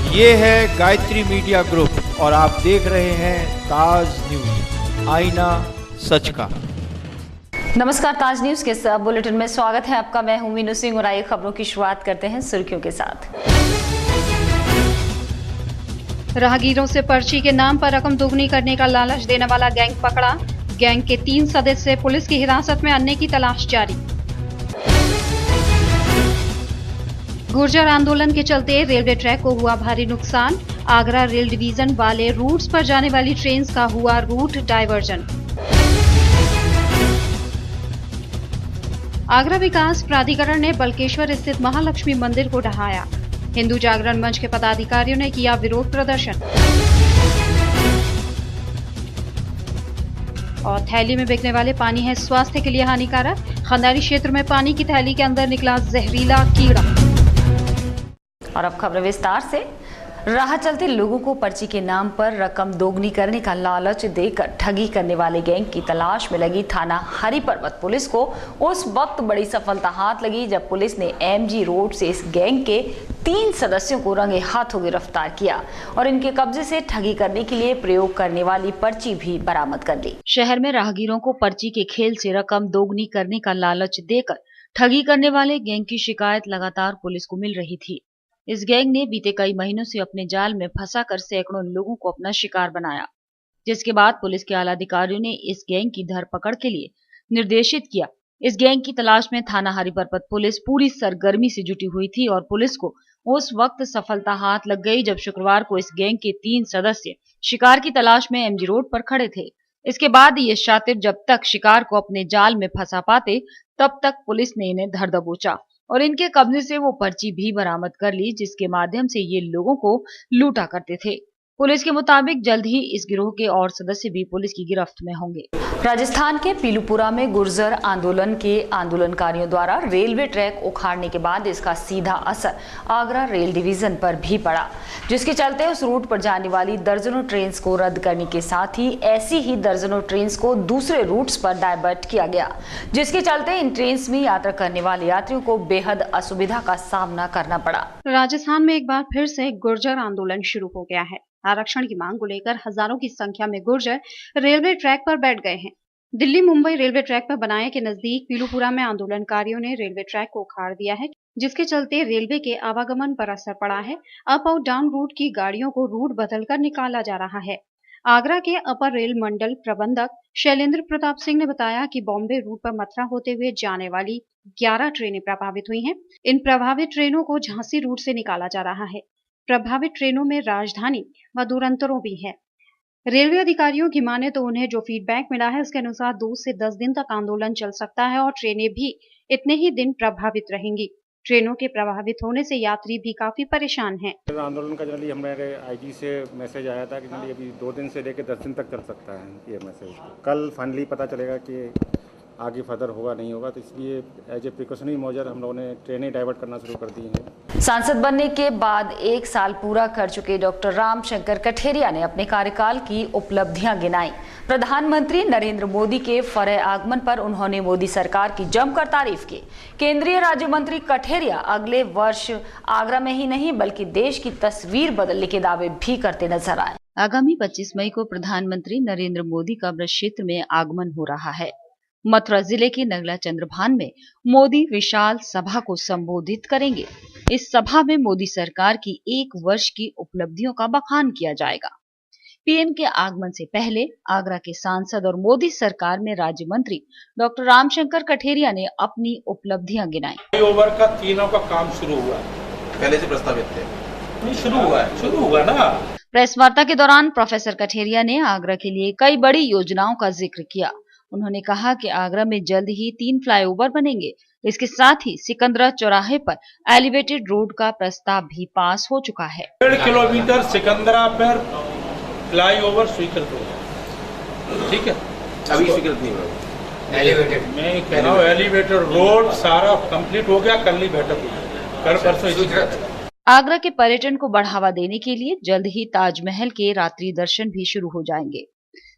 ये है Gayatri media group और आप देख रहे हैं ताज न्यूज, आईना सच का। नमस्कार, ताज न्यूज के सब बुलेटिन में स्वागत है आपका। मैं हूं मीनू सिंह और आइए खबरों की शुरुआत करते हैं सुर्खियों के साथ। राहगीरों से पर्ची के नाम पर रकम दोगुनी करने का लालच देने वाला गैंग पकड़ा। गैंग के 3 सदस्य पुलिस की हिरासत में, अन्य की तलाश जारी। गुर्जर आंदोलन के चलते रेलवे ट्रैक को हुआ भारी नुकसान। आगरा रेल डिवीजन वाले रूट्स पर जाने वाली ट्रेन का हुआ रूट डायवर्जन। आगरा विकास प्राधिकरण ने बल्केश्वर स्थित महालक्ष्मी मंदिर को ढहाया। हिंदू जागरण मंच के पदाधिकारियों ने किया विरोध प्रदर्शन। और थैली में बिकने वाले पानी है स्वास्थ्य के लिए हानिकारक। खंदारी क्षेत्र में पानी की थैली के अंदर निकला जहरीला कीड़ा। और अब खबर विस्तार से। राह चलते लोगों को पर्ची के नाम पर रकम दोगुनी करने का लालच देकर ठगी करने वाले गैंग की तलाश में लगी थाना हरि पर्वत पुलिस को उस वक्त बड़ी सफलता हाथ लगी जब पुलिस ने एमजी रोड से इस गैंग के 3 सदस्यों को रंगे हाथों गिरफ्तार किया और इनके कब्जे से ठगी करने के लिए प्रयोग करने वाली पर्ची भी बरामद कर ली। शहर में राहगीरों को पर्ची के खेल से रकम दोगुनी करने का लालच देकर ठगी करने वाले गैंग की शिकायत लगातार पुलिस को मिल रही थी। इस गैंग ने बीते कई महीनों से अपने जाल में फंसाकर सैकड़ों लोगों को अपना शिकार बनाया, जिसके बाद पुलिस के आला अधिकारियों ने इस गैंग की धरपकड़ के लिए निर्देशित किया। इस गैंग की तलाश में थाना हरि पर्वत पुलिस पूरी सरगर्मी से जुटी हुई थी और पुलिस को उस वक्त सफलता हाथ लग गई जब शुक्रवार को इस गैंग के 3 सदस्य शिकार की तलाश में एमजी रोड पर खड़े थे। इसके बाद ये शातिर जब तक शिकार को अपने जाल में फंसा पाते तब तक पुलिस ने इन्हें धर दबोचा और इनके कब्जे से वो पर्ची भी बरामद कर ली जिसके माध्यम से ये लोगों को लूटा करते थे। पुलिस के मुताबिक जल्द ही इस गिरोह के और सदस्य भी पुलिस की गिरफ्त में होंगे। राजस्थान के पीलूपुरा में गुर्जर आंदोलन के आंदोलनकारियों द्वारा रेलवे ट्रैक उखाड़ने के बाद इसका सीधा असर आगरा रेल डिवीजन पर भी पड़ा, जिसके चलते उस रूट पर जाने वाली दर्जनों ट्रेन को रद्द करने के साथ ही ऐसी ही दर्जनों ट्रेन को दूसरे रूट्स पर डायवर्ट किया गया, जिसके चलते इन ट्रेन में यात्रा करने वाले यात्रियों को बेहद असुविधा का सामना करना पड़ा। राजस्थान में एक बार फिर से गुर्जर आंदोलन शुरू हो गया है। आरक्षण की मांग को लेकर हजारों की संख्या में गुर्जर रेलवे ट्रैक पर बैठ गए हैं। दिल्ली मुंबई रेलवे ट्रैक पर बनाए के नजदीक पीलूपुरा में आंदोलनकारियों ने रेलवे ट्रैक को उखाड़ दिया है, जिसके चलते रेलवे के आवागमन पर असर पड़ा है। अप और डाउन रूट की गाड़ियों को रूट बदलकर निकाला जा रहा है। आगरा के अपर रेल मंडल प्रबंधक शैलेंद्र प्रताप सिंह ने बताया कि बॉम्बे रूट पर मथुरा होते हुए जाने वाली 11 ट्रेनें प्रभावित हुई हैं। इन प्रभावित ट्रेनों को झांसी रूट से निकाला जा रहा है। प्रभावित ट्रेनों में राजधानी व दूरंतरों भी है। रेलवे अधिकारियों की माने तो उन्हें जो फीडबैक मिला है उसके अनुसार 2 से 10 दिन तक आंदोलन चल सकता है और ट्रेनें भी इतने ही दिन प्रभावित रहेंगी। ट्रेनों के प्रभावित होने से यात्री भी काफी परेशान हैं। आंदोलन का जनरली हमारे आईजी से मैसेज आया था कि जनरली अभी 2 दिन से लेकर 10 दिन तक चल सकता है ये मैसेज। कल फाइनली पता चलेगा कि आगे फर्दर होगा नहीं होगा, तो इसलिए एज ए प्रिकॉशनरी मेजर हम लोगों ने ट्रेनें डाइवर्ट करना शुरू कर दी हैं। सांसद बनने के बाद 1 साल पूरा कर चुके डॉक्टर रामशंकर कठेरिया ने अपने कार्यकाल की उपलब्धियां गिनाई। प्रधानमंत्री नरेंद्र मोदी के फौरे आगमन पर उन्होंने मोदी सरकार की जमकर तारीफ की। केंद्रीय राज्य मंत्री कठेरिया अगले वर्ष आगरा में ही नहीं बल्कि देश की तस्वीर बदलने के दावे भी करते नजर आए। आगामी 25 मई को प्रधानमंत्री नरेंद्र मोदी का ब्रज क्षेत्र में आगमन हो रहा है। मथुरा जिले के नगला चंद्रभान में मोदी विशाल सभा को संबोधित करेंगे। इस सभा में मोदी सरकार की 1 वर्ष की उपलब्धियों का बखान किया जाएगा। पीएम के आगमन से पहले आगरा के सांसद और मोदी सरकार में राज्य मंत्री डॉक्टर रामशंकर कठेरिया ने अपनी उपलब्धियां गिनाई। फ्लाईओवर का 3 का काम शुरू हुआ, पहले से प्रस्तावित थे, नहीं शुरू हुआ ना। प्रेस वार्ता के दौरान प्रोफेसर कठेरिया ने आगरा के लिए कई बड़ी योजनाओं का जिक्र किया। उन्होंने कहा कि आगरा में जल्द ही 3 फ्लाईओवर बनेंगे। इसके साथ ही सिकंदरा चौराहे पर एलिवेटेड रोड का प्रस्ताव भी पास हो चुका है। 1.5 किलोमीटर सिकंदरा पर फ्लाईओवर स्वीकृत हो गया, ठीक है, अभी स्वीकृत नहीं हुआ। एलिवेटेड मैं कह रहा हूँ, एलिवेटेड रोड सारा कंप्लीट हो गया। कल ही बैठक हुई, कल परसों। आगरा के पर्यटन को बढ़ावा देने के लिए जल्द ही ताजमहल के रात्रि दर्शन भी शुरू हो जाएंगे।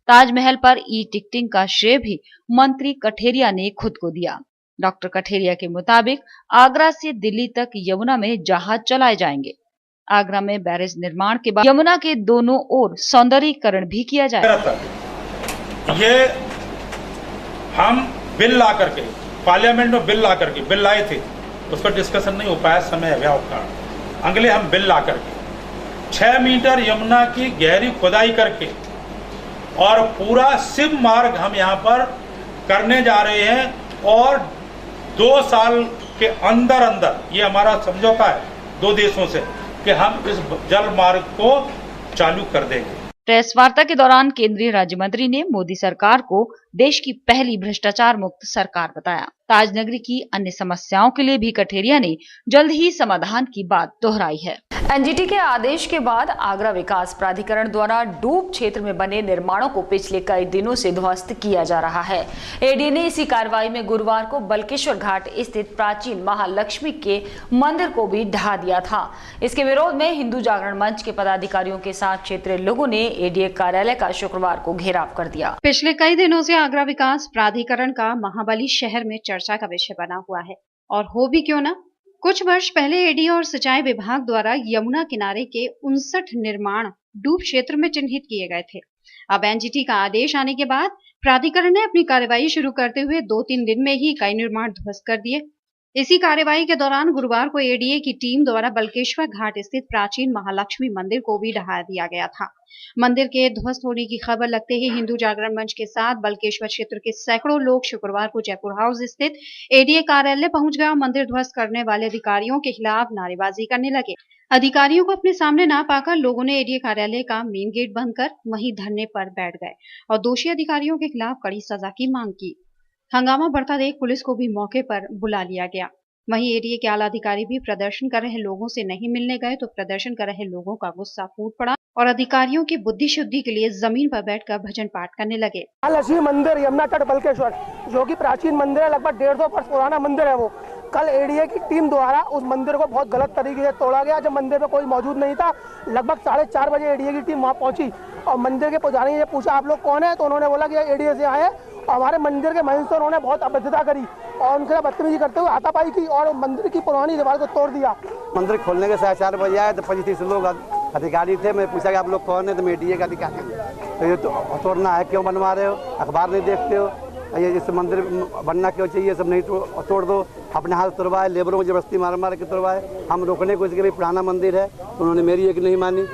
ताजमहल पर ई टिकटिंग का श्रेय भी मंत्री कठेरिया ने खुद को दिया। डॉक्टर कठेरिया के मुताबिक आगरा से दिल्ली तक यमुना में जहाज चलाए जाएंगे। आगरा में बैरेज निर्माण के बाद यमुना के दोनों ओर सौंदर्यीकरण भी किया जाएगा। ये हम बिल ला करके पार्लियामेंट में बिल लाए थे, उस पर डिस्कशन नहीं हो पाया, समय अभाव का। अगले हम बिल ला करके 6 मीटर यमुना की गहरी खुदाई करके और पूरा शिव मार्ग हम यहाँ पर करने जा रहे हैं और 2 साल के अंदर ये हमारा समझौता है 2 देशों से कि हम इस जल मार्ग को चालू कर देंगे। प्रेस वार्ता के दौरान केंद्रीय राज्य मंत्री ने मोदी सरकार को देश की पहली भ्रष्टाचार मुक्त सरकार बताया। ताजनगरी की अन्य समस्याओं के लिए भी कठेरिया ने जल्द ही समाधान की बात दोहराई है। एनजीटी के आदेश के बाद आगरा विकास प्राधिकरण द्वारा डूब क्षेत्र में बने निर्माणों को पिछले कई दिनों से ध्वस्त किया जा रहा है। एडीए ने इसी कार्रवाई में गुरुवार को बल्केश्वर घाट स्थित प्राचीन महालक्ष्मी के मंदिर को भी ढहा दिया था। इसके विरोध में हिंदू जागरण मंच के पदाधिकारियों के साथ क्षेत्रीय लोगों ने एडीए कार्यालय का शुक्रवार को घेराव कर दिया। पिछले कई दिनों से आगरा विकास प्राधिकरण का महाबली शहर में चर्चा का विषय बना हुआ है, और हो भी क्यों ना। कुछ वर्ष पहले एडीए और सिंचाई विभाग द्वारा यमुना किनारे के 59 निर्माण डूब क्षेत्र में चिन्हित किए गए थे। अब एनजीटी का आदेश आने के बाद प्राधिकरण ने अपनी कार्यवाही शुरू करते हुए 2-3 दिन में ही कई निर्माण ध्वस्त कर दिए। इसी कार्यवाही के दौरान गुरुवार को एडीए की टीम द्वारा बल्केश्वर घाट स्थित प्राचीन महालक्ष्मी मंदिर को भी ढहा दिया गया था। मंदिर के ध्वस्त होने की खबर लगते ही हिंदू जागरण मंच के साथ बल्केश्वर क्षेत्र के सैकड़ों लोग शुक्रवार को जयपुर हाउस स्थित एडीए कार्यालय पहुंच गए और मंदिर ध्वस्त करने वाले अधिकारियों के खिलाफ नारेबाजी करने लगे। अधिकारियों को अपने सामने ना पाकर लोगों ने एडीए कार्यालय का मेन गेट बंद कर वहीं धरने पर बैठ गए और दोषी अधिकारियों के खिलाफ कड़ी सजा की मांग की। हंगामा बढ़ता देख पुलिस को भी मौके पर बुला लिया गया। वहीं एडीए के आला अधिकारी भी प्रदर्शन कर रहे लोगों से नहीं मिलने गए तो प्रदर्शन कर रहे लोगों का गुस्सा फूट पड़ा और अधिकारियों की बुद्धि शुद्धि के लिए जमीन पर बैठकर भजन पाठ करने लगे। महालक्ष्मी मंदिर यमुना तट बल्केश्वर जो कि प्राचीन मंदिर है, लगभग 150 वर्ष पुराना मंदिर है। वो कल एडीए की टीम द्वारा उस मंदिर को बहुत गलत तरीके से तोड़ा गया। जब मंदिर में कोई मौजूद नहीं था, लगभग 4:30 बजे एडीए की टीम वहाँ पहुंची और मंदिर के पुजारी ने पूछा आप लोग कौन है, तो उन्होंने बोला कि एडीए से आए और हमारे मंदिर के महंत से उन्होंने बहुत अभद्रता करी और उनके साथ बदतमीजी करते हुए हाथापाई की और मंदिर की पुरानी दीवार को तोड़ दिया। मंदिर खोलने के 4:30 बजे आए तो 25-30 लोग अधिकारी थे। मैं पूछा कि आप लोग कौन है, तो एडीए का अधिकारी। तो ये तो तोड़ना है, क्यों बनवा रहे हो, अखबार नहीं देखते हो, ये इस मंदिर बनना क्यों चाहिए, सब नहीं तोड़ दो। अपने हाथ तोड़वाए, लेबरों को जबरदस्ती मार के तोड़वाए। हम रोकने को इसके भी पुराना मंदिर है, उन्होंने मेरी एक नहीं मानी।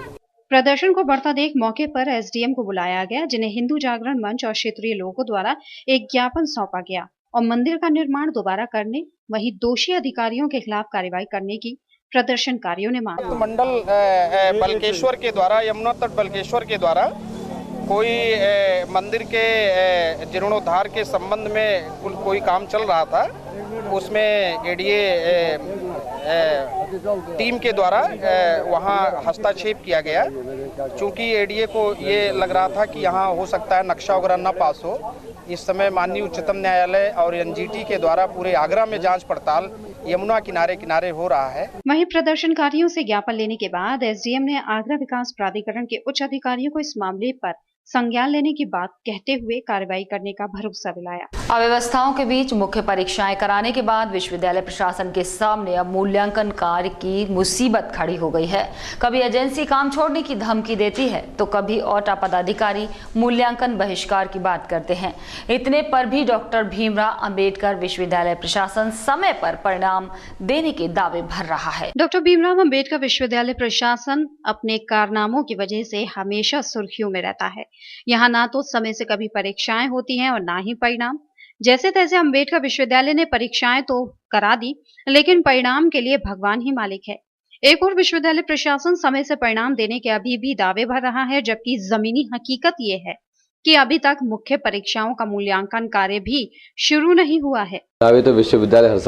प्रदर्शन को बढ़ता देख मौके पर एसडीएम को बुलाया गया, जिन्हें हिंदू जागरण मंच और क्षेत्रीय लोगों द्वारा एक ज्ञापन सौंपा गया और मंदिर का निर्माण दोबारा करने, वहीं दोषी अधिकारियों के खिलाफ कार्रवाई करने की प्रदर्शनकारियों ने मांग। मंडल बल्केश्वर के द्वारा, यमुना तट बल्केश्वर के द्वारा कोई मंदिर के जीर्णोद्धार के संबंध में कोई काम चल रहा था, उसमें एडीए टीम के द्वारा वहां हस्तक्षेप किया गया। चूंकि एडीए को ये लग रहा था कि यहाँ हो सकता है नक्शा वगैरह न पास हो, इस समय माननीय उच्चतम न्यायालय और एनजीटी के द्वारा पूरे आगरा में जांच पड़ताल यमुना किनारे हो रहा है। वहीं प्रदर्शनकारियों से ज्ञापन लेने के बाद एसडीएम ने आगरा विकास प्राधिकरण के उच्च अधिकारियों को इस मामले पर संज्ञान लेने की बात कहते हुए कार्रवाई करने का भरोसा दिलाया। अव्यवस्थाओं के बीच मुख्य परीक्षाएं कराने के बाद विश्वविद्यालय प्रशासन के सामने अब मूल्यांकन कार्य की मुसीबत खड़ी हो गई है। कभी एजेंसी काम छोड़ने की धमकी देती है तो कभी ओटा पदाधिकारी मूल्यांकन बहिष्कार की बात करते हैं। इतने पर भी डॉक्टर भीमराव अंबेडकर विश्वविद्यालय प्रशासन समय पर परिणाम देने के दावे भर रहा है। डॉक्टर भीमराव अंबेडकर विश्वविद्यालय प्रशासन अपने कारनामों की वजह से हमेशा सुर्खियों में रहता है। यहाँ ना तो समय से कभी परीक्षाएं होती हैं और ना ही परिणाम। जैसे तैसे अम्बेडकर विश्वविद्यालय ने परीक्षाएं तो करा दी, लेकिन परिणाम के लिए भगवान ही मालिक है। एक और विश्वविद्यालय प्रशासन समय से परिणाम देने के अभी भी दावे भर रहा है, जबकि जमीनी हकीकत ये है कि अभी तक मुख्य परीक्षाओं का मूल्यांकन कार्य भी शुरू नहीं हुआ है। दावे तो विश्वविद्यालय हर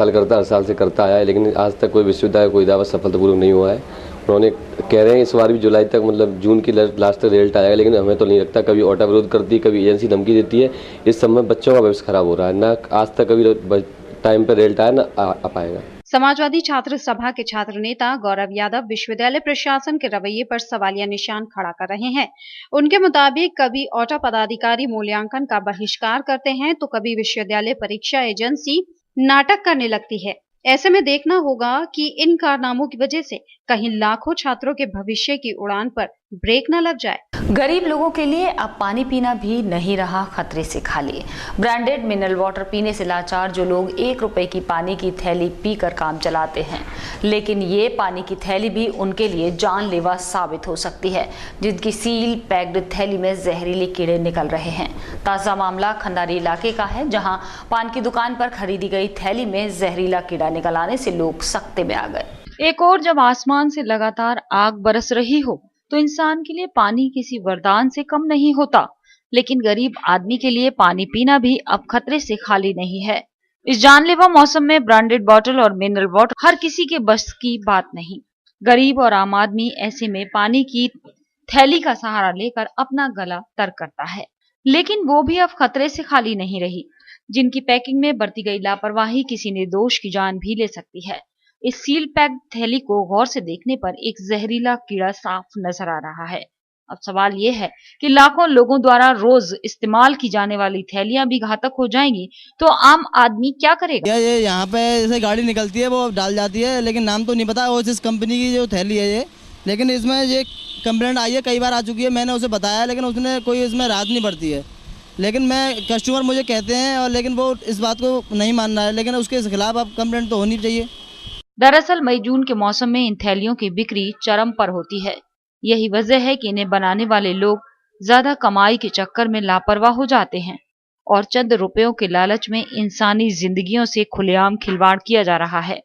साल से करता आया है, लेकिन आज तक कोई विश्वविद्यालय कोई दावा सफलतापूर्वक नहीं हुआ है। उन्होंने कह रहे हैं इस बार भी जुलाई तक, मतलब जून की लास्ट तक रिजल्ट आएगा, लेकिन हमें तो नहीं लगता। कभी ओटा विरोध करती है, कभी एजेंसी धमकी देती है। इस समय बच्चों का भविष्य खराब हो रहा है। ना आज तक कभी टाइम पर रिजल्ट आया, ना आ पाएगा। समाजवादी छात्र सभा के छात्र नेता गौरव यादव विश्वविद्यालय प्रशासन के रवैये पर सवालिया निशान खड़ा कर रहे हैं। उनके मुताबिक कभी ओटा पदाधिकारी मूल्यांकन का बहिष्कार करते हैं तो कभी विश्वविद्यालय परीक्षा एजेंसी नाटक करने लगती है। ऐसे में देखना होगा कि इन कारनामों की वजह से कहीं लाखों छात्रों के भविष्य की उड़ान पर ब्रेक न लग जाए। गरीब लोगों के लिए अब पानी पीना भी नहीं रहा खतरे से खाली। ब्रांडेड मिनरल वाटर पीने से लाचार जो लोग 1 रुपए की पानी की थैली पीकर काम चलाते हैं, लेकिन ये पानी की थैली भी उनके लिए जानलेवा साबित हो सकती है, जिनकी सील पैक्ड थैली में जहरीले कीड़े निकल रहे हैं। ताजा मामला खंडारी इलाके का है, जहां पान की दुकान पर खरीदी गई थैली में जहरीला कीड़ा निकल आने से लोग सख्ते में आ गए। एक और जब आसमान से लगातार आग बरस रही हो तो इंसान के लिए पानी किसी वरदान से कम नहीं होता, लेकिन गरीब आदमी के लिए पानी पीना भी अब खतरे से खाली नहीं है। इस जानलेवा मौसम में ब्रांडेड बॉटल और मिनरल वाटर हर किसी के बस की बात नहीं। गरीब और आम आदमी ऐसे में पानी की थैली का सहारा लेकर अपना गला तर करता है, लेकिन वो भी अब खतरे से खाली नहीं रही। जिनकी पैकिंग में बरती गई लापरवाही किसी निर्दोष की जान भी ले सकती है। इस सील पैक्ड थैली को गौर से देखने पर एक जहरीला कीड़ा साफ नजर आ रहा है। अब सवाल ये है कि लाखों लोगों द्वारा रोज इस्तेमाल की जाने वाली थैलियां भी घातक हो जाएंगी तो आम आदमी क्या करेगा? ये यहाँ पे जैसे गाड़ी निकलती है वो डाल जाती है, लेकिन नाम तो नहीं पता वो जिस कंपनी की जो थैली है ये, लेकिन इसमें ये कंप्लेंट आई है, कई बार आ चुकी है। मैंने उसे बताया लेकिन उसने कोई इसमें राहत नहीं बढ़ती है। लेकिन मैं कस्टमर मुझे कहते हैं और लेकिन वो इस बात को नहीं मान रहा है, लेकिन उसके खिलाफ अब कंप्लेंट तो होनी चाहिए। दरअसल मई जून के मौसम में इन थैलियों की बिक्री चरम पर होती है। यही वजह है कि इन्हें बनाने वाले लोग ज्यादा कमाई के चक्कर में लापरवाह हो जाते हैं और चंद रुपयों के लालच में इंसानी जिंदगियों से खुलेआम खिलवाड़ किया जा रहा है।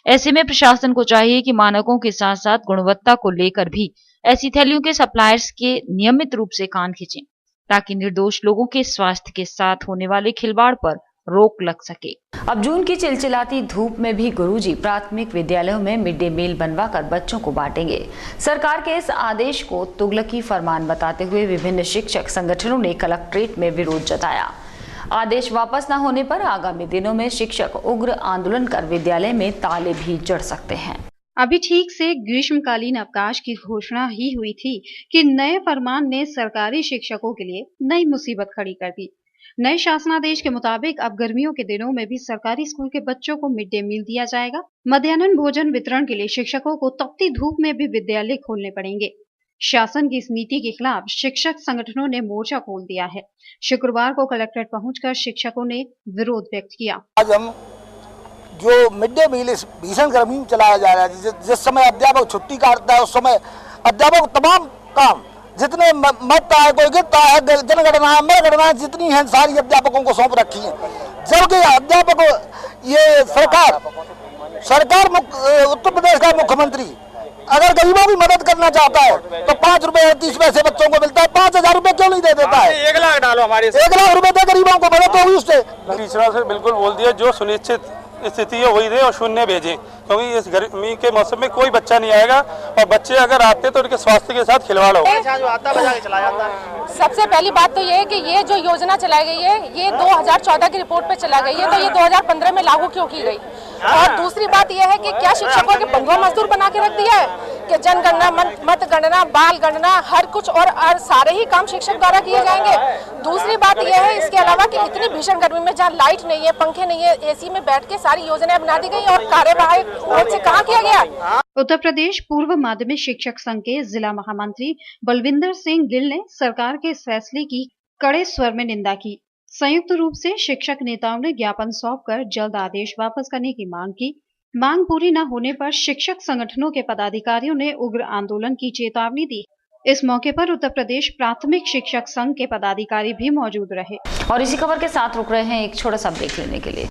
ऐसे में प्रशासन को चाहिए कि मानकों के साथ साथ गुणवत्ता को लेकर भी ऐसी थैलियों के सप्लायर्स के नियमित रूप से कान खींचें, ताकि निर्दोष लोगों के स्वास्थ्य के साथ होने वाले खिलवाड़ पर रोक लग सके। अब जून की चिलचिलाती धूप में भी गुरुजी प्राथमिक विद्यालयों में मिड डे मील बनवाकर बच्चों को बांटेंगे। सरकार के इस आदेश को तुगलकी फरमान बताते हुए विभिन्न शिक्षक संगठनों ने कलेक्ट्रेट में विरोध जताया। आदेश वापस न होने पर आगामी दिनों में शिक्षक उग्र आंदोलन कर विद्यालय में ताले भी जड़ सकते हैं। अभी ठीक से ग्रीष्मकालीन अवकाश की घोषणा ही हुई थी कि नए फरमान ने सरकारी शिक्षकों के लिए नई मुसीबत खड़ी कर दी। नए शासनादेश के मुताबिक अब गर्मियों के दिनों में भी सरकारी स्कूल के बच्चों को मिड डे मील दिया जाएगा। मध्याह्न भोजन वितरण के लिए शिक्षकों को तपती धूप में भी विद्यालय खोलने पड़ेंगे। शासन की इस नीति के खिलाफ शिक्षक संगठनों ने मोर्चा खोल दिया है। शुक्रवार को कलेक्ट्रेट पहुंचकर शिक्षकों ने विरोध व्यक्त किया। आज हम जो मिड डे मील इस भीषण गर्मी में चलाया जा रहा है, जिस समय अध्यापक छुट्टी काटता है उस समय अध्यापक तमाम काम जितने मरता है, कोई गिरता है, जनगणना है, मतगणना जितनी है सारी अध्यापकों को सौंप रखी है। जबकि अध्यापक ये सरकार उत्तर प्रदेश का मुख्यमंत्री अगर गरीबों की मदद करना चाहता है तो 5 रुपए 30 पैसे बच्चों को मिलता है, 5,000 रुपए क्यों नहीं दे देता है? 1 लाख डालो हमारे 1 लाख रुपए दे गरीबों को मदद होगी उससे। तीसरा से बिल्कुल बोल दिया जो सुनिश्चित स्थिति हुई थी और शून्य भेजें, क्योंकि इस गर्मी के मौसम में कोई बच्चा नहीं आएगा और बच्चे अगर आते तो उनके स्वास्थ्य के साथ खिलवाड़ होगा। सबसे पहली बात तो ये है कि ये जो योजना चलाई गई है ये 2014 की रिपोर्ट पे चला गई है, तो ये 2015 में लागू क्यों की गई? और दूसरी बात यह है कि क्या शिक्षकों के बंधुआ मजदूर बना के रख दिया है कि जनगणना, मतगणना, बाल गणना, हर कुछ और सारे ही काम शिक्षक द्वारा किए जाएंगे। दूसरी बात यह है इसके अलावा कि इतनी भीषण गर्मी में जहाँ लाइट नहीं है, पंखे नहीं है, एसी में बैठ के सारी योजनाएं बना दी गई और कार्यवाही से कहाँ किया गया? उत्तर प्रदेश पूर्व माध्यमिक शिक्षक संघ के जिला महामंत्री बलविंदर सिंह गिल ने सरकार के इस फैसले की कड़े स्वर में निंदा की। संयुक्त रूप से शिक्षक नेताओं ने ज्ञापन सौंपकर जल्द आदेश वापस करने की मांग की। मांग पूरी न होने पर शिक्षक संगठनों के पदाधिकारियों ने उग्र आंदोलन की चेतावनी दी। इस मौके पर उत्तर प्रदेश प्राथमिक शिक्षक संघ के पदाधिकारी भी मौजूद रहे। और इसी खबर के साथ रुक रहे हैं एक छोटा सा ब्रेक लेने के लिए।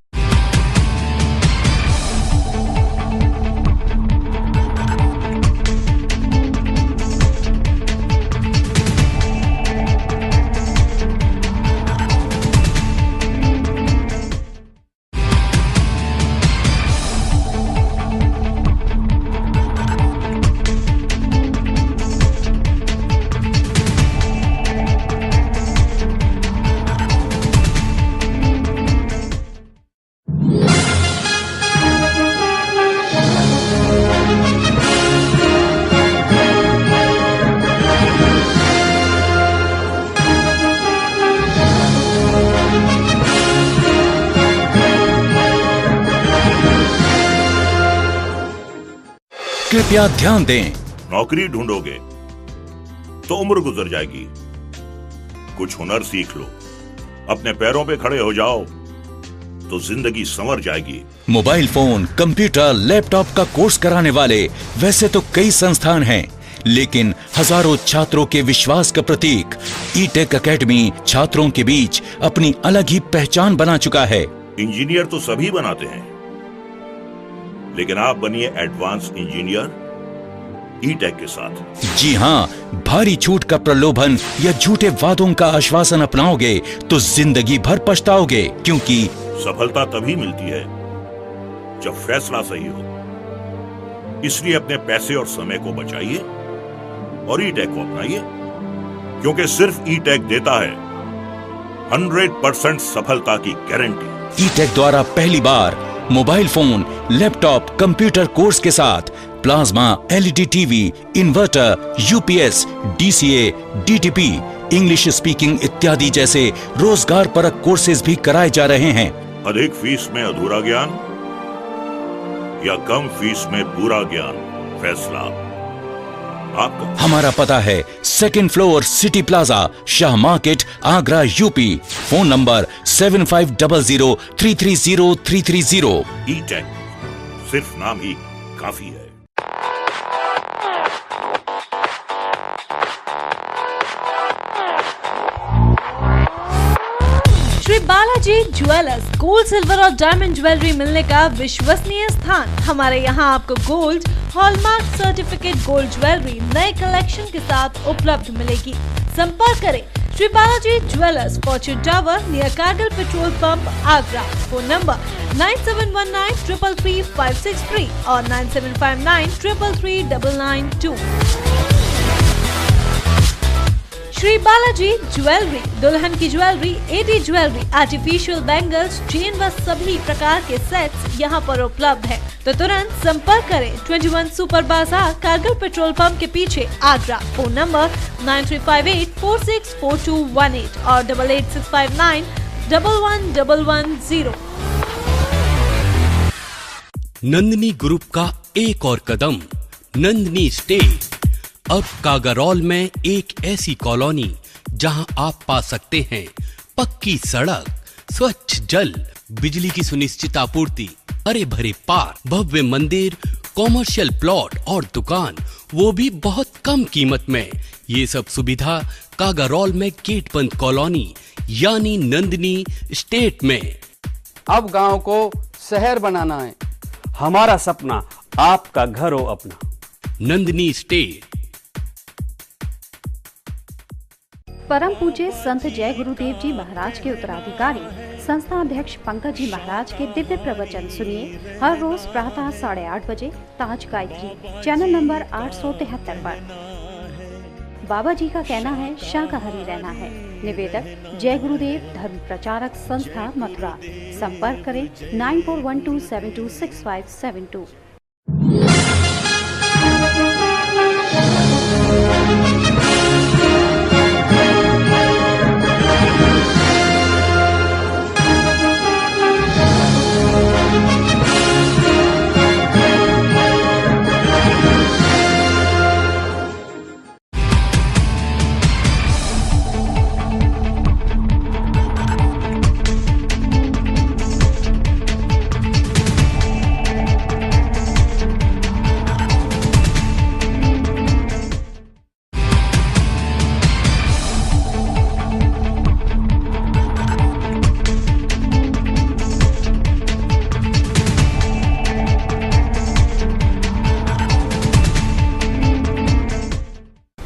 कृपया ध्यान दें। नौकरी ढूंढोगे तो उम्र गुजर जाएगी, कुछ हुनर सीख लो, अपने पैरों पे खड़े हो जाओ तो जिंदगी संवर जाएगी। मोबाइल फोन, कंप्यूटर, लैपटॉप का कोर्स कराने वाले वैसे तो कई संस्थान हैं, लेकिन हजारों छात्रों के विश्वास का प्रतीक ई-टेक एकेडमी छात्रों के बीच अपनी अलग ही पहचान बना चुका है। इंजीनियर तो सभी बनाते हैं, लेकिन आप बनिए एडवांस इंजीनियर ई-टेक के साथ। जी हाँ, भारी छूट का प्रलोभन या झूठे वादों का आश्वासन अपनाओगे तो जिंदगी भर पछताओगे, क्योंकि सफलता तभी मिलती है जब फैसला सही हो। इसलिए अपने पैसे और समय को बचाइए और ई-टेक को अपनाइए, क्योंकि सिर्फ ई-टेक देता है 100% सफलता की गारंटी। ई-टेक द्वारा पहली बार mobile phone, laptop, computer course के साथ plasma, LED TV, inverter, UPS, DCA, DTP, English speaking इत्यादि जैसे रोजगार परक कोर्सेज भी कराए जा रहे हैं। अधिक फीस में अधूरा ज्ञान या कम फीस में पूरा ज्ञान, फैसला आपका। हमारा पता है 2nd floor city plaza, Shah market, Agra, UP. Phone number 7500330330। E-Tech सिर्फ नाम ही काफी है। Shri Balaji jewellers, gold, silver और डायमंड ज्वेलरी मिलने का विश्वसनीय स्थान। हमारे यहाँ आपको gold, hallmark certificate gold jewellery नए कलेक्शन के साथ उपलब्ध मिलेगी। संपर्क करें Shri Balaji jewellers, Fortune tower near Kargil petrol pump, Agra. Phone number 9719333563 और 9759333992। श्री बालाजी ज्वेलरी, दुल्हन की jewellery, AD jewellery, artificial bangles, chain व सभी प्रकार के सेट्स यहाँ पर उपलब्ध है। तो तुरंत संपर्क करें 21 सुपर बाजार, कारगिल पेट्रोल पंप के पीछे, आगरा। फोन नंबर 9358464218 और 8865911110। नंदिनी ग्रुप का एक और कदम, नंदिनी स्टेट। अब कागारौल में एक ऐसी कॉलोनी जहां आप पा सकते हैं पक्की सड़क, स्वच्छ जल, बिजली की सुनिश्चित आपूर्ति, हरे भरे पार्क, भव्य मंदिर, कॉमर्शियल प्लॉट और दुकान, वो भी बहुत कम कीमत में। ये सब सुविधा कागारौल में गेट बंद कॉलोनी यानी नंदिनी स्टेट में। अब गांव को शहर बनाना है, हमारा सपना आपका घर हो अपना। नंदिनी स्टेट। परम पूज्य संत जय गुरुदेव जी महाराज के उत्तराधिकारी संस्था अध्यक्ष पंकज जी महाराज के दिव्य प्रवचन सुनिए हर रोज प्रातः 8:30 बजे ताज गायत्री चैनल नंबर 873 पर। बाबा जी का कहना है शाकाहारी रहना है। निवेदक जय गुरुदेव धर्म प्रचारक संस्था मथुरा। संपर्क करें 9412726572।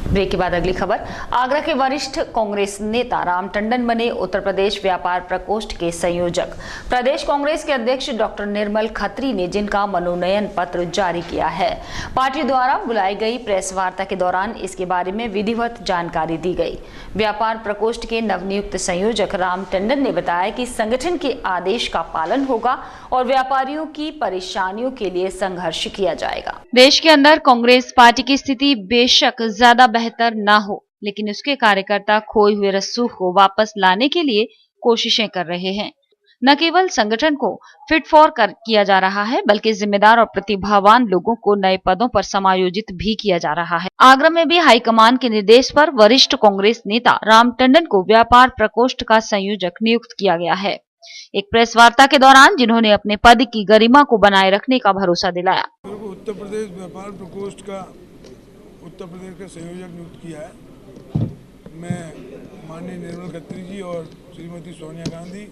ब्रेक के बाद अगली खबर। आगरा के वरिष्ठ कांग्रेस नेता राम टंडन बने उत्तर प्रदेश व्यापार प्रकोष्ठ के संयोजक। प्रदेश कांग्रेस के अध्यक्ष डॉक्टर निर्मल खत्री ने जिनका मनोनयन पत्र जारी किया है। पार्टी द्वारा बुलाई गई प्रेस वार्ता के दौरान इसके बारे में विधिवत जानकारी दी गई। व्यापार प्रकोष्ठ के नवनियुक्त संयोजक राम टंडन ने बताया कि संगठन के आदेश का पालन होगा और व्यापारियों की परेशानियों के लिए संघर्ष किया जाएगा। देश के अंदर कांग्रेस पार्टी की स्थिति बेशक ज्यादा बेहतर ना हो, लेकिन उसके कार्यकर्ता खोए हुए रसूख को वापस लाने के लिए कोशिशें कर रहे हैं। न केवल संगठन को फिट फॉर किया जा रहा है, बल्कि जिम्मेदार और प्रतिभावान लोगों को नए पदों पर समायोजित भी किया जा रहा है। आगरा में भी हाईकमान के निर्देश पर वरिष्ठ कांग्रेस नेता राम टंडन को व्यापार प्रकोष्ठ का संयोजक नियुक्त किया गया है। एक प्रेस वार्ता के दौरान जिन्होंने अपने पद की गरिमा को बनाए रखने का भरोसा दिलाया। उत्तर प्रदेश व्यापार प्रकोष्ठ का उत्तर प्रदेश का संयोजक नियुक्त किया है। मैं माननीय निर्मल खत्री जी और श्रीमती सोनिया गांधी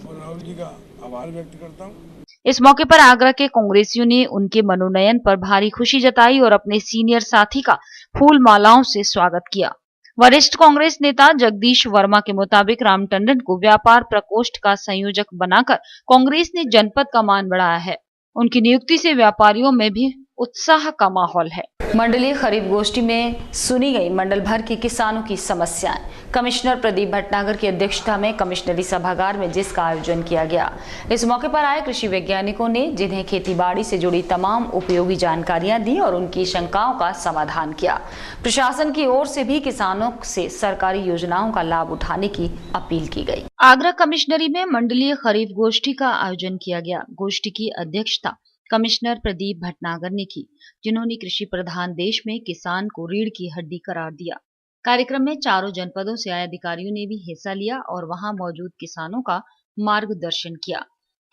और राहुल जी का आभार व्यक्त करता हूँ। इस मौके पर आगरा के कांग्रेसियों ने उनके मनोनयन पर भारी खुशी जताई और अपने सीनियर साथी का फूल मालाओं से स्वागत किया। वरिष्ठ कांग्रेस नेता जगदीश वर्मा के मुताबिक राम टंडन को व्यापार प्रकोष्ठ का संयोजक बनाकर कांग्रेस ने जनपद का मान बढ़ाया है। उनकी नियुक्ति से व्यापारियों में भी उत्साह का माहौल है। मंडलीय खरीद गोष्ठी में सुनी गई मंडल भर के किसानों की समस्याएं। कमिश्नर प्रदीप भटनागर की अध्यक्षता में कमिश्नरी सभागार में जिसका आयोजन किया गया। इस मौके पर आए कृषि वैज्ञानिकों ने जिन्हें खेतीबाड़ी से जुड़ी तमाम उपयोगी जानकारियां दी और उनकी शंकाओं का समाधान किया। प्रशासन की ओर से भी किसानों से सरकारी योजनाओं का लाभ उठाने की अपील की गई। आगरा कमिश्नरी में मंडलीय खरीद गोष्ठी का आयोजन किया गया। गोष्ठी की अध्यक्षता कमिश्नर प्रदीप भटनागर ने की, जिन्होंने कृषि प्रधान देश में किसान को रीढ़ की हड्डी करार दिया। कार्यक्रम में चारों जनपदों से आए अधिकारियों ने भी हिस्सा लिया और वहां मौजूद किसानों का मार्गदर्शन किया।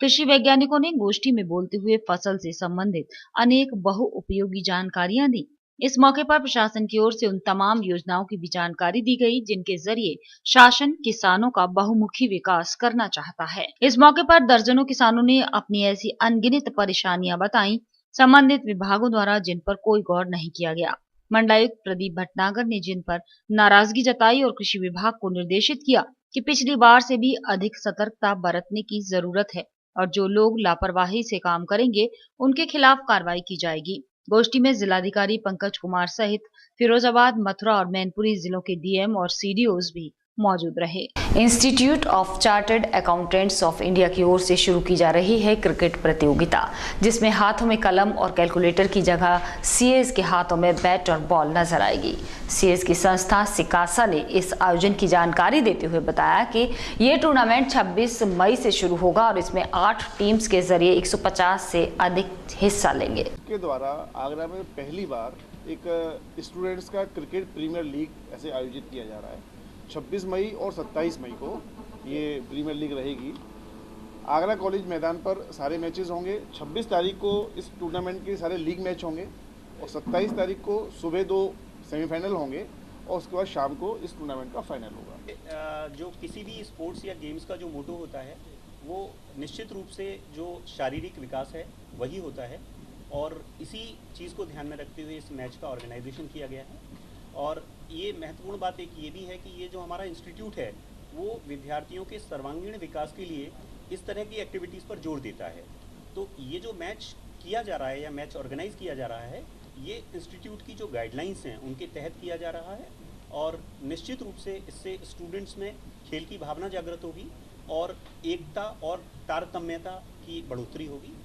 कृषि वैज्ञानिकों ने गोष्ठी में बोलते हुए फसल से संबंधित अनेक बहुउपयोगी जानकारियां दी। इस मौके पर प्रशासन की ओर से उन तमाम योजनाओं की भी जानकारी दी गई जिनके जरिए शासन किसानों का बहुमुखी विकास करना चाहता है। इस मौके पर दर्जनों किसानों ने अपनी ऐसी अनगिनत परेशानियां बताई संबंधित विभागों द्वारा जिन पर कोई गौर नहीं किया गया। मंडलायुक्त प्रदीप भटनागर ने जिन पर नाराजगी जताई और कृषि विभाग को निर्देशित किया कि पिछली बार से भी अधिक सतर्कता बरतने की जरूरत है और जो लोग लापरवाही से काम करेंगे उनके खिलाफ कार्रवाई की जाएगी। गोष्ठी में जिलाधिकारी पंकज कुमार सहित फिरोजाबाद, मथुरा और मैनपुरी जिलों के डीएम और सीडीओज भी मौजूद रहे। Institute of chartered accountants of India की ओर से शुरू की जा रही है क्रिकेट प्रतियोगिता, जिसमें हाथों में कलम और कैलकुलेटर की जगह सीएस के हाथों में बैट और बॉल नजर आएगी। सीएस की संस्था सिकासा ने इस आयोजन की जानकारी देते हुए बताया कि ये टूर्नामेंट 26 मई से शुरू होगा और इसमें 8 टीम्स के जरिए 150 से अधिक हिस्सा लेंगे। के द्वारा आगरा में पहली बार एक स्टूडेंट्स का क्रिकेट प्रीमियर लीग ऐसे आयोजित किया जा रहा है। 26 मई और 27 मई को ये प्रीमियर लीग रहेगी। आगरा कॉलेज मैदान पर सारे मैचेस होंगे। 26 तारीख को इस टूर्नामेंट के सारे लीग मैच होंगे और 27 तारीख को सुबह 2 सेमीफाइनल होंगे और उसके बाद शाम को इस टूर्नामेंट का फाइनल होगा। जो किसी भी स्पोर्ट्स या गेम्स का जो मोटो होता है वो निश्चित रूप से जो शारीरिक विकास है वही होता है और इसी चीज़ को ध्यान में रखते हुए इस मैच का ऑर्गेनाइजेशन किया गया है। और ये महत्वपूर्ण बात एक ये भी है कि ये जो हमारा इंस्टीट्यूट है वो विद्यार्थियों के सर्वांगीण विकास के लिए इस तरह की एक्टिविटीज़ पर जोर देता है। तो ये जो मैच किया जा रहा है या मैच ऑर्गेनाइज किया जा रहा है ये इंस्टीट्यूट की जो गाइडलाइंस हैं उनके तहत किया जा रहा है और निश्चित रूप से इससे स्टूडेंट्स में खेल की भावना जागृत होगी और एकता और तारतम्यता की बढ़ोतरी होगी।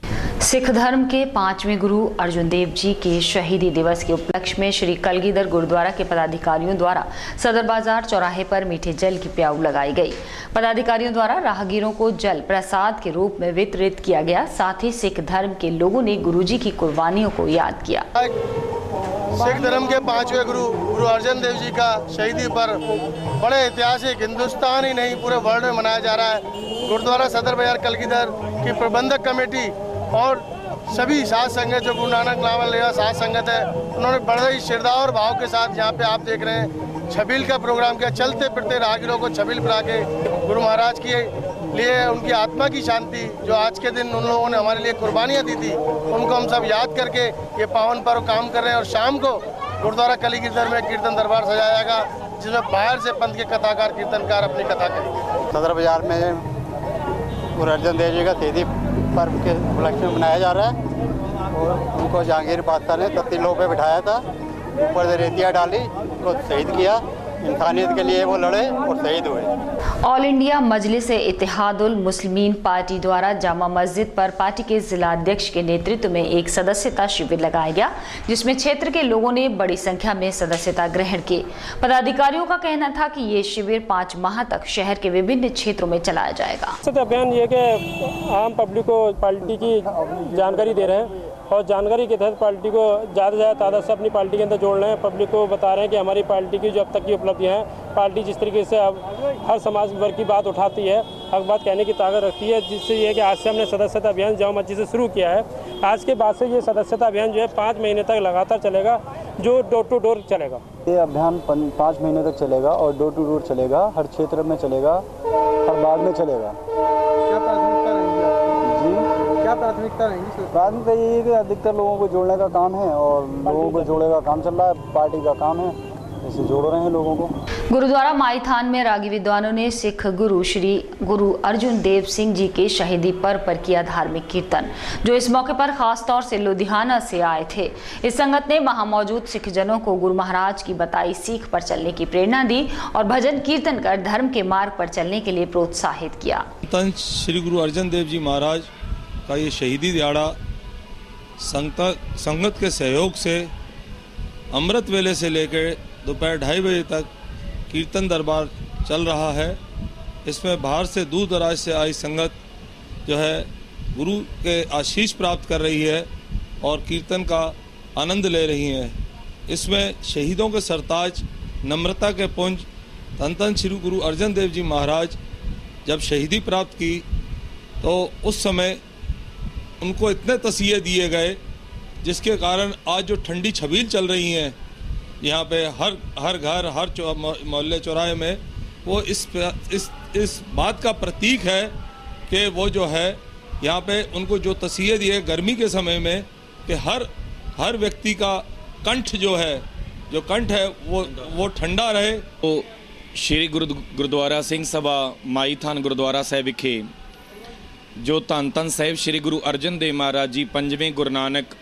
सिख धर्म के 5वें गुरु अर्जुन देव जी के शहीदी दिवस के उपलक्ष्य में श्री कलगीधर गुरुद्वारा के पदाधिकारियों द्वारा सदर बाजार चौराहे पर मीठे जल की प्याऊ लगाई गई। पदाधिकारियों द्वारा राहगीरों को जल प्रसाद के रूप में वितरित किया गया। साथ ही सिख धर्म के लोगों ने गुरुजी की कुर्बानियों को याद किया। सिख धर्म के 5वें गुरु अर्जुन देव जी का शहीदी पर बड़े ऐतिहासिक हिंदुस्तान ही नहीं पूरे वर्ल्ड में मनाया जा रहा है। गुरुद्वारा सदर बाजार कलगीधर की प्रबंधक कमेटी और सभी साध संगत जो गुरु नानक नावल लेवा साध संगत है उन्होंने बड़े ही श्रद्धा और भाव के साथ यहाँ पे आप देख रहे हैं छबील का प्रोग्राम किया। चलते फिरते राहगीरों को छबील पिला के गुरु महाराज के लिए उनकी आत्मा की शांति जो आज के दिन उन लोगों ने हमारे लिए कुर्बानियाँ दी थी उनको हम सब याद करके ये पावन पर्व काम कर रहे हैं। और शाम को गुरुद्वारा कलगीधर में कीर्तन दरबार सजाया जाएगा जिसमें बाहर से पंथ के कथाकार कीर्तनकार अपनी कथा करेंगे। सदर बाजार में गुरु अर्जुन देव जी का शहीदी पर्व के उपलक्ष्य में मनाया जा रहा है और उनको जहांगीर बादशाह ने तत्तीलों पे बिठाया था, ऊपर से रेतियाँ डाली, उनको शहीद किया। इंसानियत के लिए वो लड़े और शहीद हुए। ऑल इंडिया मजलिस इत्तेहादुल मुस्लिमीन पार्टी द्वारा जामा मस्जिद पर पार्टी के जिला अध्यक्ष के नेतृत्व में एक सदस्यता शिविर लगाया गया, जिसमें क्षेत्र के लोगों ने बड़ी संख्या में सदस्यता ग्रहण की। पदाधिकारियों का कहना था कि ये शिविर 5 माह तक शहर के विभिन्न क्षेत्रों में चलाया जाएगा। अभियान ये कि आम पब्लिक को पार्टी की जानकारी दे रहे हैं और जानकारी के तहत पार्टी को ज़्यादा से ज़्यादा तादाद से अपनी पार्टी के अंदर जोड़ रहे हैं। पब्लिक को बता रहे हैं कि हमारी पार्टी की जो अब तक की उपलब्धियां हैं, पार्टी जिस तरीके से अब हर समाज वर्ग की बात उठाती है, हर बात कहने की ताकत रखती है, जिससे ये कि आज से हमने सदस्यता अभियान जामा मस्जिद से शुरू किया है। आज के बाद से ये सदस्यता अभियान जो है 5 महीने तक लगातार चलेगा, जो डोर टू डोर चलेगा। ये अभियान 5 महीने तक चलेगा और डोर टू डोर चलेगा, हर क्षेत्र में चलेगा, हर वार्ड में चलेगा। क्या प्राथमिकता रहेंगी? जी, क्या प्राथमिकता रहेंगी? प्राथमिकता यही है कि अधिकतर लोगों को जोड़ने का काम है और लोगों को जोड़ने का काम चल रहा है, पार्टी का काम है, इसे जोड़ रहे हैं लोगों को। गुरुद्वारा माईथान में रागी विद्वानों ने सिख गुरु श्री गुरु अर्जुन देव सिंह जी के शहीदी पर्व पर किया धार्मिक कीर्तन, जो इस मौके पर खास तौर से लुधियाना से आए थे। इस संगत ने वहां मौजूद सिख जनों को गुरु महाराज की बताई सीख पर चलने की प्रेरणा दी और भजन कीर्तन कर धर्म के मार्ग पर चलने के लिए प्रोत्साहित किया। श्री गुरु अर्जन देव जी महाराज का ये शहीदी दिहाड़ा संगत के सहयोग से अमृत वेले से लेकर दोपहर 2:30 बजे तक कीर्तन दरबार चल रहा है। इसमें बाहर से दूर दराज से आई संगत जो है गुरु के आशीष प्राप्त कर रही है और कीर्तन का आनंद ले रही है। इसमें शहीदों के सरताज नम्रता के पुंज धन श्री गुरु अर्जन देव जी महाराज जब शहीदी प्राप्त की तो उस समय उनको इतने तसीहे दिए गए, जिसके कारण आज जो ठंडी छबील चल रही हैं यहाँ पे हर घर हर मोहल्ले चौराहे में, वो इस बात का प्रतीक है कि वो जो है यहाँ पे उनको जो तसीहे दिए गर्मी के समय में कि हर व्यक्ति का कंठ जो कंठ है वो ठंडा रहे। तो श्री गुरुद्वारा सिंह सभा माईथान गुरुद्वारा साहिब विखे जो धन ਸਾਹਿਬ श्री गुरु अर्जन देव महाराज जी 5वें गुरु नानक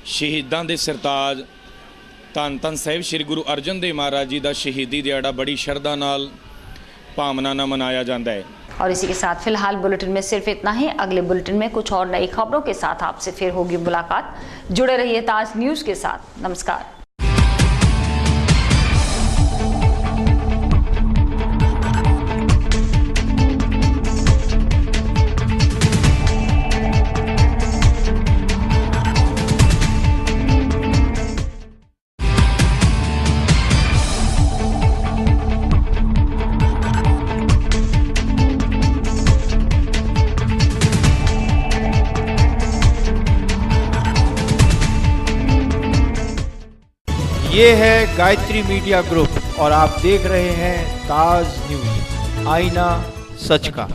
शहीदां दे सरताज धन ਸਾਹਿਬ श्री गुरु अर्जन देव महाराज जी का शहीदी दिहाड़ा बड़ी श्रद्धा नाल भावना नाल मनाया जाता है। और इसी के साथ फिलहाल बुलेटिन में सिर्फ इतना ही। अगले बुलेटिन में कुछ और नई खबरों के साथ आपसे फिर होगी मुलाकात। जुड़े रहिए ताज न्यूज के साथ। नमस्कार। ये है गायत्री मीडिया ग्रुप और आप देख रहे हैं ताज न्यूज, आईना सच का।